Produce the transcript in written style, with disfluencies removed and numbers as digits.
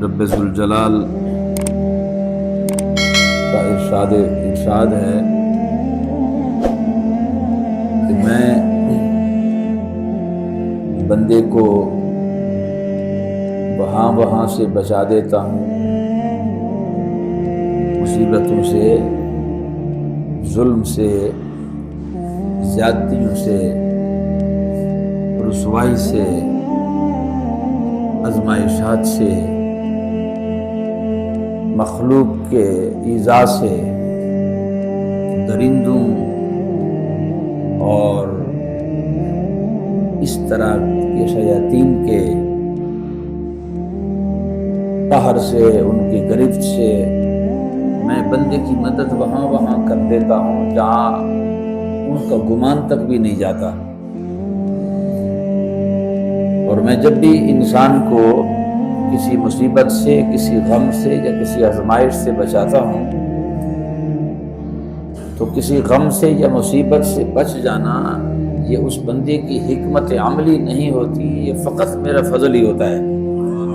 رب ذوالجلال کا ارشاد ہے کہ میں بندے کو وہاں سے بچا دیتا ہوں، مصیبتوں سے، ظلم سے، زیادتیوں سے، رسوائی سے، آزمائشات سے، مخلوق کے ایذا سے، درندوں اور اس طرح کے شیاطین کے قہر سے، ان کی گرفت سے میں بندے کی مدد وہاں کر دیتا ہوں جہاں ان کا گمان تک بھی نہیں جاتا۔ اور میں جب بھی انسان کو کسی مصیبت سے، کسی غم سے یا کسی آزمائش سے بچاتا ہوں تو کسی غم سے یا مصیبت سے بچ جانا یہ اس بندے کی حکمت عملی نہیں ہوتی، یہ فقط میرا فضل ہی ہوتا ہے۔